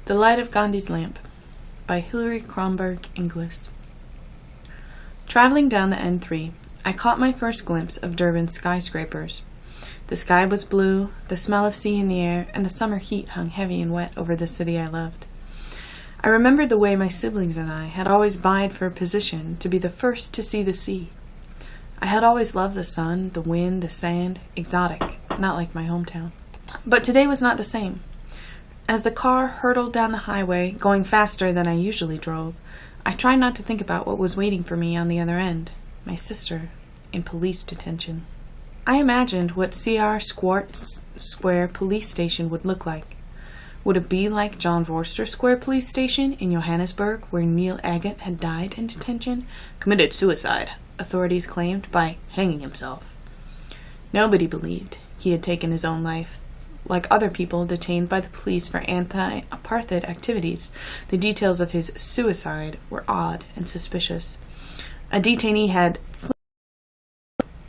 The Light of Gandhi's Lamp by Hilary Kromberg Inglis. Traveling down the N3, I caught my first glimpse of Durban's skyscrapers. The sky was blue, the smell of sea in the air, and the summer heat hung heavy and wet over the city I loved. I remembered the way my siblings and I had always vied for a position to be the first to see the sea. I had always loved the sun, the wind, the sand, exotic, not like my hometown. But today was not the same. As the car hurtled down the highway, going faster than I usually drove, I tried not to think about what was waiting for me on the other end, my sister, in police detention. I imagined what C.R. Swartz Square Police Station would look like. Would it be like John Vorster Square Police Station in Johannesburg, where Neil Agate had died in detention? Committed suicide, authorities claimed, by hanging himself. Nobody believed he had taken his own life. Like other people detained by the police for anti-apartheid activities, the details of his suicide were odd and suspicious. A detainee had slipped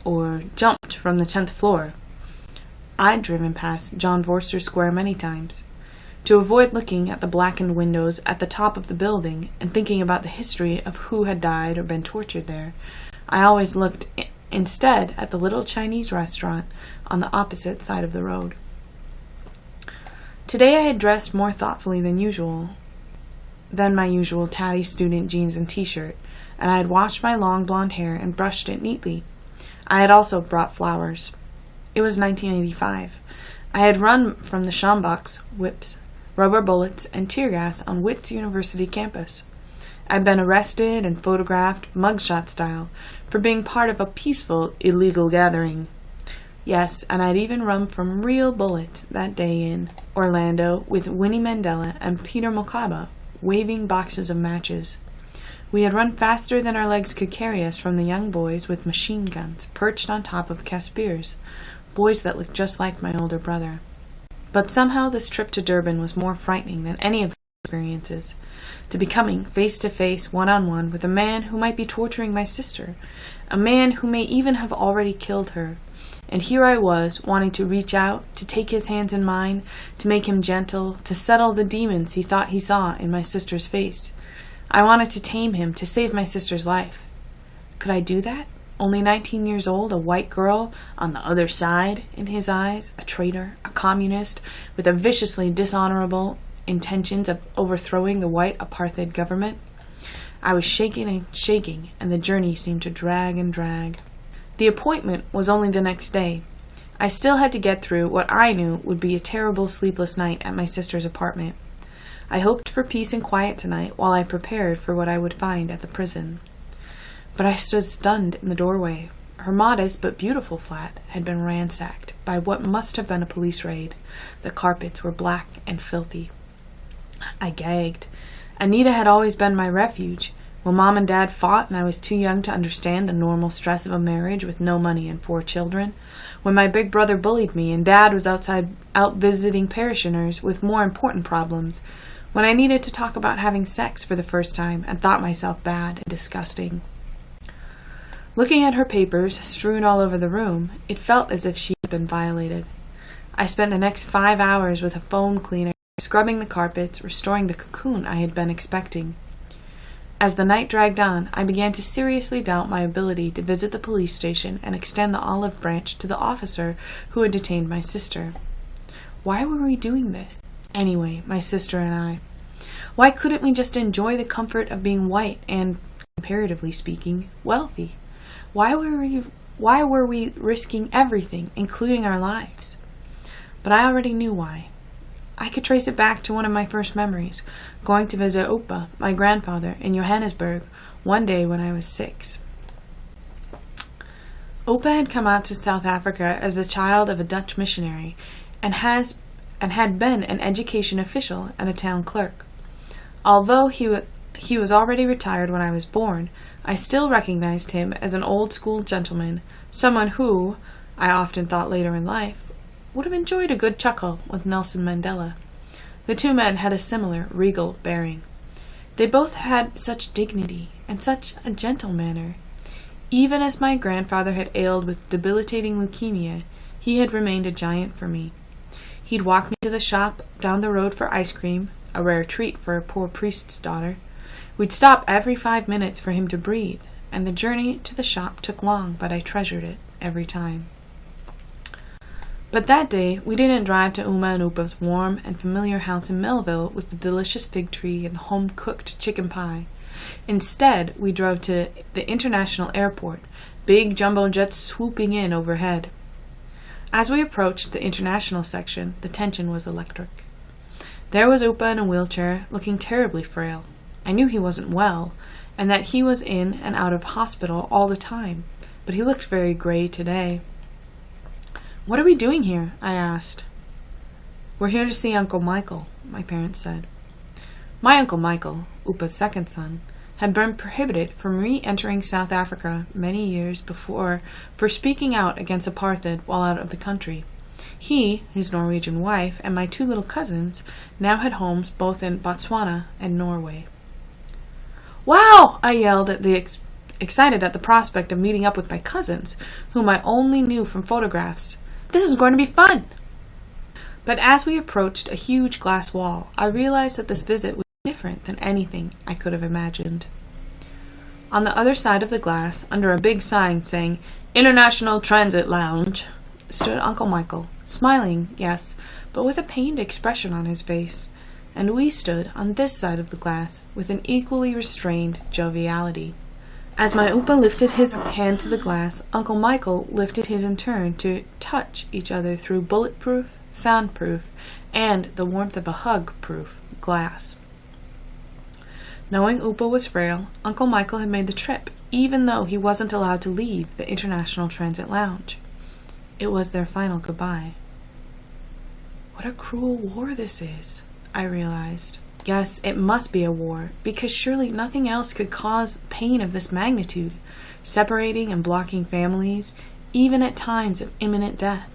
or jumped from the 10th floor. I'd driven past John Vorster Square many times. To avoid looking at the blackened windows at the top of the building and thinking about the history of who had died or been tortured there, I always looked instead at the little Chinese restaurant on the opposite side of the road. Today I had dressed more thoughtfully than my usual tatty student jeans and t-shirt, and I had washed my long blonde hair and brushed it neatly. I had also brought flowers. It was 1985. I had run from the Schomburgs, whips, rubber bullets, and tear gas on Wits University campus. I'd been arrested and photographed, mugshot style, for being part of a peaceful, illegal gathering. Yes, and I'd even run from real bullets that day in Orlando with Winnie Mandela and Peter Mokaba waving boxes of matches. We had run faster than our legs could carry us from the young boys with machine guns perched on top of Caspirs, boys that looked just like my older brother. But somehow this trip to Durban was more frightening than any of the experiences. To be coming face-to-face, one-on-one with a man who might be torturing my sister, a man who may even have already killed her. And here I was, wanting to reach out, to take his hands in mine, to make him gentle, to settle the demons he thought he saw in my sister's face. I wanted to tame him, to save my sister's life. Could I do that? Only 19 years old, a white girl, on the other side, in his eyes, a traitor, a communist, with a viciously dishonorable intentions of overthrowing the white apartheid government? I was shaking, and the journey seemed to drag and drag. The appointment was only the next day. I still had to get through what I knew would be a terrible sleepless night at my sister's apartment. I hoped for peace and quiet tonight while I prepared for what I would find at the prison. But I stood stunned in the doorway. Her modest but beautiful flat had been ransacked by what must have been a police raid. The carpets were black and filthy. I gagged. Anita had always been my refuge. When Mom and Dad fought and I was too young to understand the normal stress of a marriage with no money and 4 children. When my big brother bullied me and Dad was out visiting parishioners with more important problems. When I needed to talk about having sex for the first time and thought myself bad and disgusting. Looking at her papers strewn all over the room, it felt as if she had been violated. I spent the next 5 hours with a foam cleaner, scrubbing the carpets, restoring the cocoon I had been expecting. As the night dragged on, I began to seriously doubt my ability to visit the police station and extend the olive branch to the officer who had detained my sister. Why were we doing this? Anyway, my sister and I. Why couldn't we just enjoy the comfort of being white and, comparatively speaking, wealthy? Why were we risking everything, including our lives? But I already knew why. I could trace it back to one of my first memories, going to visit Oupa, my grandfather, in Johannesburg, one day when I was 6. Oupa had come out to South Africa as the child of a Dutch missionary and had been an education official and a town clerk. Although he was already retired when I was born, I still recognized him as an old-school gentleman, someone who, I often thought later in life, would have enjoyed a good chuckle with Nelson Mandela. The two men had a similar, regal bearing. They both had such dignity and such a gentle manner. Even as my grandfather had ailed with debilitating leukemia, he had remained a giant for me. He'd walk me to the shop down the road for ice cream, a rare treat for a poor priest's daughter. We'd stop every 5 minutes for him to breathe, and the journey to the shop took long, but I treasured it every time. But that day, we didn't drive to Uma and Upa's warm and familiar house in Melville with the delicious fig tree and the home-cooked chicken pie. Instead, we drove to the international airport, big jumbo jets swooping in overhead. As we approached the international section, the tension was electric. There was Upa in a wheelchair, looking terribly frail. I knew he wasn't well, and that he was in and out of hospital all the time, but he looked very gray today. "What are we doing here?" I asked. "We're here to see Uncle Michael," my parents said. My Uncle Michael, Upa's second son, had been prohibited from re-entering South Africa many years before for speaking out against apartheid while out of the country. He, his Norwegian wife, and my 2 little cousins now had homes both in Botswana and Norway. "Wow!" I yelled, excited at the prospect of meeting up with my cousins, whom I only knew from photographs. "This is going to be fun!" But as we approached a huge glass wall, I realized that this visit was different than anything I could have imagined. On the other side of the glass, under a big sign saying, "International Transit Lounge," stood Uncle Michael, smiling, yes, but with a pained expression on his face, and we stood on this side of the glass with an equally restrained joviality. As my Upa lifted his hand to the glass, Uncle Michael lifted his in turn to touch each other through bulletproof, soundproof, and the warmth of a hug-proof glass. Knowing Upa was frail, Uncle Michael had made the trip, even though he wasn't allowed to leave the International Transit Lounge. It was their final goodbye. What a cruel war this is, I realized. Yes, it must be a war, because surely nothing else could cause pain of this magnitude, separating and blocking families, even at times of imminent death.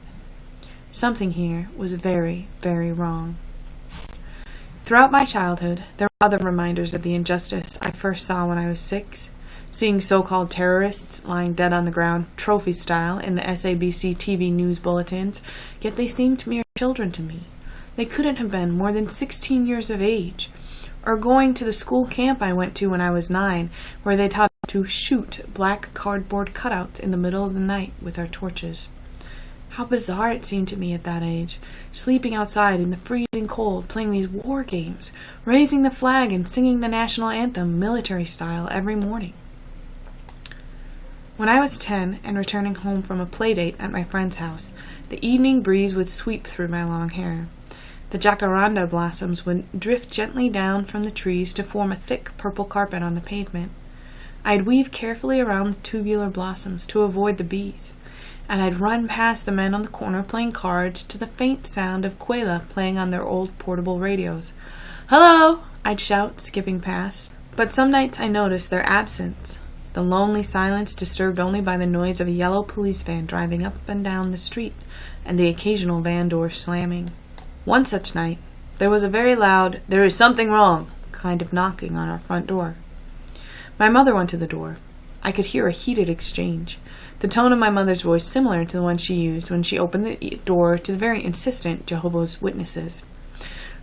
Something here was very, very wrong. Throughout my childhood, there were other reminders of the injustice I first saw when I was 6, seeing so-called terrorists lying dead on the ground, trophy style, in the SABC TV news bulletins, yet they seemed mere children to me. They couldn't have been more than 16 years of age, or going to the school camp I went to when I was 9, where they taught us to shoot black cardboard cutouts in the middle of the night with our torches. How bizarre it seemed to me at that age, sleeping outside in the freezing cold, playing these war games, raising the flag and singing the national anthem military style every morning. When I was 10 and returning home from a playdate at my friend's house, the evening breeze would sweep through my long hair. The jacaranda blossoms would drift gently down from the trees to form a thick purple carpet on the pavement. I'd weave carefully around the tubular blossoms to avoid the bees, and I'd run past the men on the corner playing cards to the faint sound of Quayla playing on their old portable radios. "Hello!" I'd shout, skipping past. But some nights I noticed their absence, the lonely silence disturbed only by the noise of a yellow police van driving up and down the street, and the occasional van door slamming. One such night, there was a very loud, "There is something wrong," kind of knocking on our front door. My mother went to the door. I could hear a heated exchange, the tone of my mother's voice similar to the one she used when she opened the door to the very insistent Jehovah's Witnesses.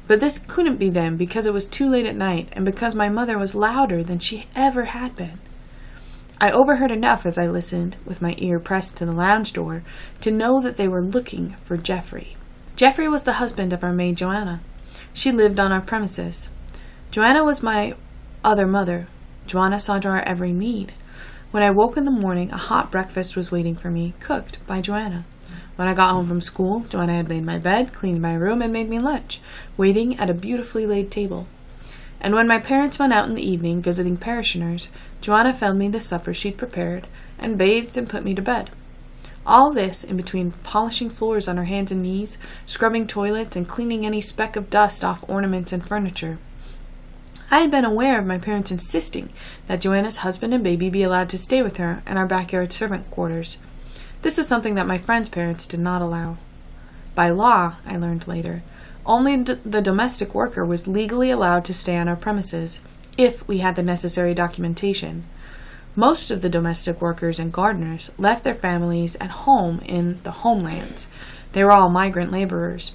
But this couldn't be them because it was too late at night and because my mother was louder than she ever had been. I overheard enough as I listened, with my ear pressed to the lounge door, to know that they were looking for Jeffrey. Jeffrey was the husband of our maid Joanna. She lived on our premises. Joanna was my other mother. Joanna saw to our every need. When I woke in the morning, a hot breakfast was waiting for me, cooked by Joanna. When I got home from school, Joanna had made my bed, cleaned my room, and made me lunch, waiting at a beautifully laid table. And when my parents went out in the evening visiting parishioners, Joanna fed me the supper she'd prepared, and bathed and put me to bed. All this in between polishing floors on her hands and knees, scrubbing toilets, and cleaning any speck of dust off ornaments and furniture. I had been aware of my parents insisting that Joanna's husband and baby be allowed to stay with her in our backyard servant quarters. This was something that my friend's parents did not allow. By law, I learned later, only the domestic worker was legally allowed to stay on our premises, if we had the necessary documentation. Most of the domestic workers and gardeners left their families at home in the homelands. They were all migrant laborers.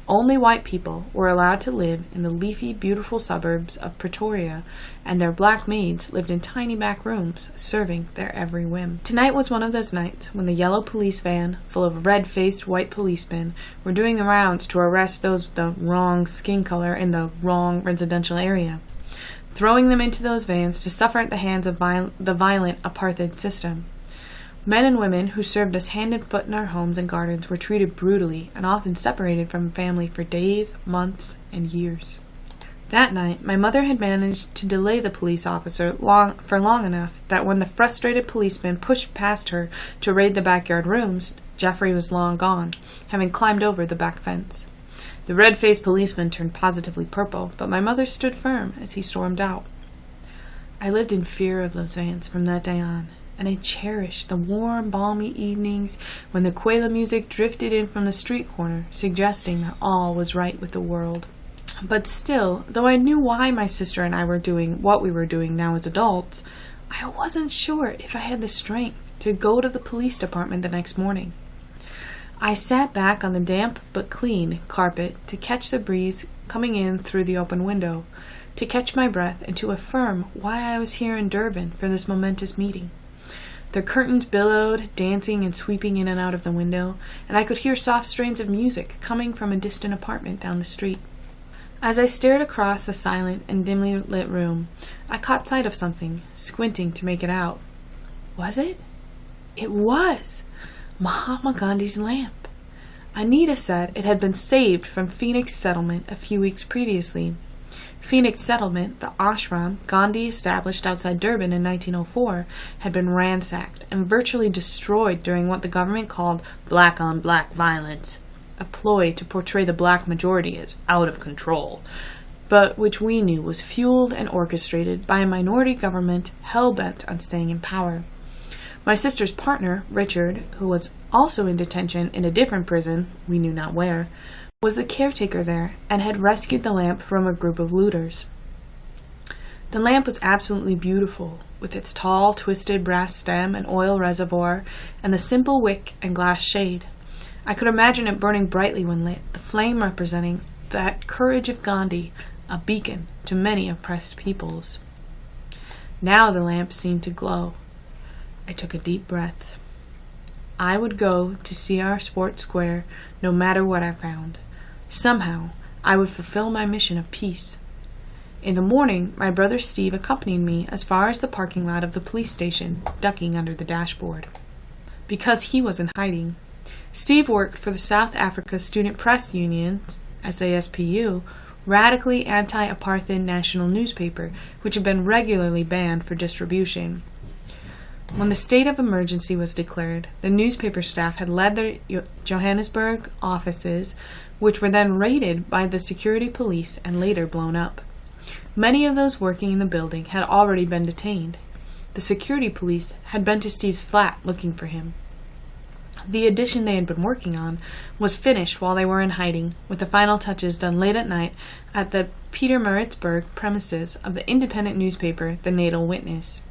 Only white people were allowed to live in the leafy, beautiful suburbs of Pretoria, and their black maids lived in tiny back rooms, serving their every whim. Tonight was one of those nights when the yellow police van, full of red-faced white policemen, were doing the rounds to arrest those with the wrong skin color in the wrong residential area, throwing them into those vans to suffer at the hands of the violent apartheid system. Men and women who served us hand and foot in our homes and gardens were treated brutally and often separated from family for days, months, and years. That night, my mother had managed to delay the police officer for long enough that when the frustrated policeman pushed past her to raid the backyard rooms, Jeffrey was long gone, having climbed over the back fence. The red-faced policeman turned positively purple, but my mother stood firm as he stormed out. I lived in fear of those vans from that day on, and I cherished the warm, balmy evenings when the Kwela music drifted in from the street corner, suggesting that all was right with the world. But still, though I knew why my sister and I were doing what we were doing now as adults, I wasn't sure if I had the strength to go to the police department the next morning. I sat back on the damp but clean carpet to catch the breeze coming in through the open window, to catch my breath and to affirm why I was here in Durban for this momentous meeting. The curtains billowed, dancing and sweeping in and out of the window, and I could hear soft strains of music coming from a distant apartment down the street. As I stared across the silent and dimly lit room, I caught sight of something, squinting to make it out. Was it? It was! Mahatma Gandhi's lamp. Anita said it had been saved from Phoenix Settlement a few weeks previously. Phoenix Settlement, the ashram Gandhi established outside Durban in 1904, had been ransacked and virtually destroyed during what the government called black-on-black violence, a ploy to portray the black majority as out of control, but which we knew was fueled and orchestrated by a minority government hell-bent on staying in power. My sister's partner, Richard, who was also in detention in a different prison, we knew not where, was the caretaker there and had rescued the lamp from a group of looters. The lamp was absolutely beautiful, with its tall, twisted brass stem and oil reservoir, and the simple wick and glass shade. I could imagine it burning brightly when lit, the flame representing that courage of Gandhi, a beacon to many oppressed peoples. Now the lamp seemed to glow. I took a deep breath. I would go to CR Sports Square no matter what I found. Somehow, I would fulfill my mission of peace. In the morning, my brother Steve accompanied me as far as the parking lot of the police station, ducking under the dashboard. Because he was in hiding, Steve worked for the South Africa Student Press Union, SASPU, radically anti-apartheid national newspaper, which had been regularly banned for distribution. When the state of emergency was declared, the newspaper staff had led their Johannesburg offices, which were then raided by the security police and later blown up. Many of those working in the building had already been detained. The security police had been to Steve's flat looking for him. The addition they had been working on was finished while they were in hiding, with the final touches done late at night at the Pietermaritzburg premises of the independent newspaper, The Natal Witness.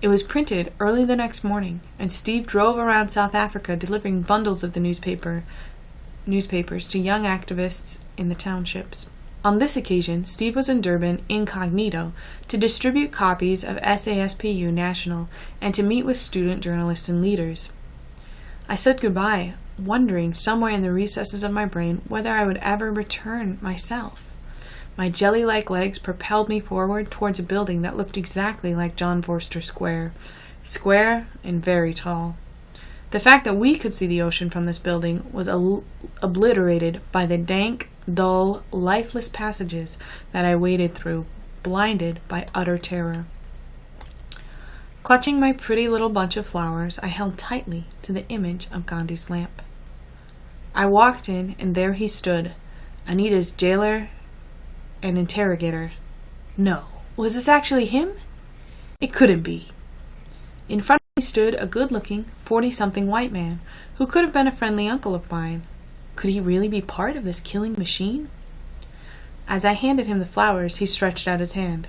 It was printed early the next morning, and Steve drove around South Africa delivering bundles of the newspapers to young activists in the townships. On this occasion, Steve was in Durban incognito to distribute copies of SASPU National and to meet with student journalists and leaders. I said goodbye, wondering somewhere in the recesses of my brain whether I would ever return myself. My jelly-like legs propelled me forward towards a building that looked exactly like John Vorster Square, square and very tall. The fact that we could see the ocean from this building was obliterated by the dank, dull, lifeless passages that I waded through, blinded by utter terror. Clutching my pretty little bunch of flowers, I held tightly to the image of Gandhi's lamp. I walked in, and there he stood, Anita's jailer and interrogator. No, was this actually him? It couldn't be. In front of me stood a good-looking, 40-something white man, who could have been a friendly uncle of mine. Could he really be part of this killing machine? As I handed him the flowers, he stretched out his hand.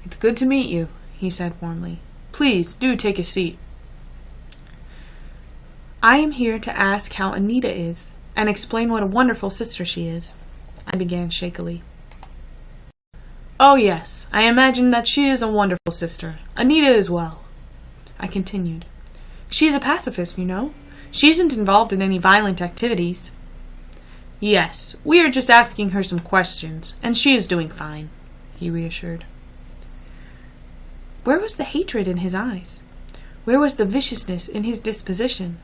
"It's good to meet you," he said warmly. "Please, do take a seat." "I am here to ask how Anita is," and explain what a wonderful sister she is. I began shakily. Oh yes, I imagine that she is a wonderful sister. Anita as well. I continued. She is a pacifist, you know. She isn't involved in any violent activities. Yes, we are just asking her some questions, and she is doing fine, he reassured. Where was the hatred in his eyes? Where was the viciousness in his disposition?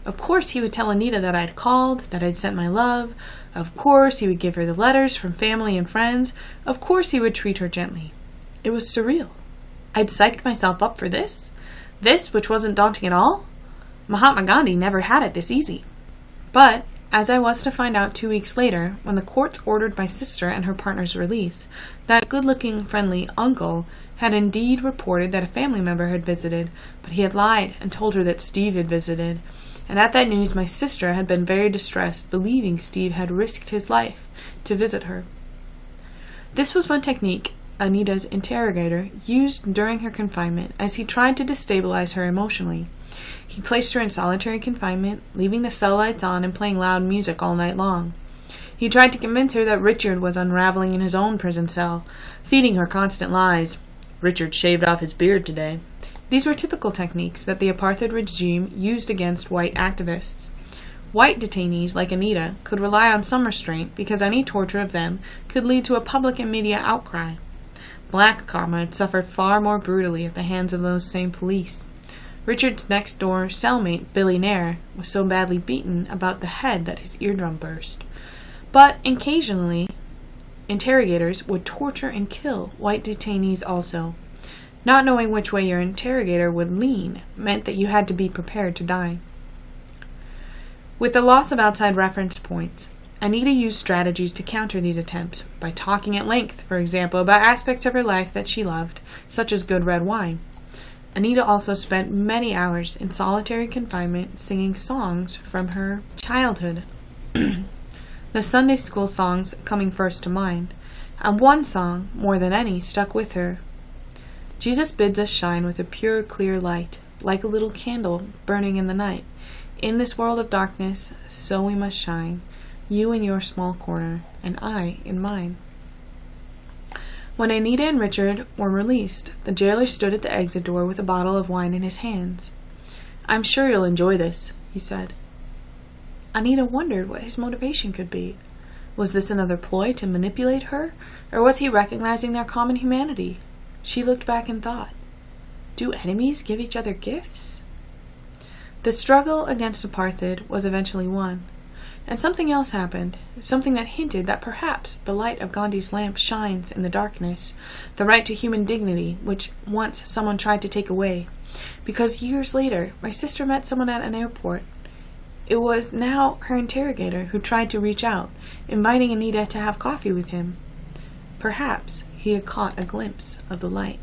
Of course he would tell Anita that I'd called, that I'd sent my love. Of course he would give her the letters from family and friends. Of course he would treat her gently. It was surreal. I'd psyched myself up for this? This, which wasn't daunting at all? Mahatma Gandhi never had it this easy. But, as I was to find out 2 weeks later, when the courts ordered my sister and her partner's release, that good-looking, friendly uncle had indeed reported that a family member had visited, but he had lied and told her that Steve had visited. And at that news my sister had been very distressed, believing Steve had risked his life to visit her. This was one technique Anita's interrogator used during her confinement as he tried to destabilize her emotionally. He placed her in solitary confinement, leaving the cell lights on and playing loud music all night long. He tried to convince her that Richard was unraveling in his own prison cell, feeding her constant lies. Richard shaved off his beard today. These were typical techniques that the apartheid regime used against white activists. White detainees like Anita could rely on some restraint because any torture of them could lead to a public and media outcry. Black comrades suffered far more brutally at the hands of those same police. Richard's next-door cellmate, Billy Nair, was so badly beaten about the head that his eardrum burst. But occasionally, interrogators would torture and kill white detainees also. Not knowing which way your interrogator would lean meant that you had to be prepared to die. With the loss of outside reference points, Anita used strategies to counter these attempts by talking at length, for example, about aspects of her life that she loved, such as good red wine. Anita also spent many hours in solitary confinement singing songs from her childhood. The Sunday school songs coming first to mind, and one song, more than any, stuck with her. Jesus bids us shine with a pure, clear light, like a little candle burning in the night. In this world of darkness, so we must shine, you in your small corner, and I in mine. When Anita and Richard were released, the jailer stood at the exit door with a bottle of wine in his hands. I'm sure you'll enjoy this, he said. Anita wondered what his motivation could be. Was this another ploy to manipulate her, or was he recognizing their common humanity? She looked back and thought, do enemies give each other gifts? The struggle against apartheid was eventually won, and something else happened, something that hinted that perhaps the light of Gandhi's lamp shines in the darkness, the right to human dignity, which once someone tried to take away. Because years later, my sister met someone at an airport. It was now her interrogator who tried to reach out, inviting Anita to have coffee with him. Perhaps he had caught a glimpse of the light.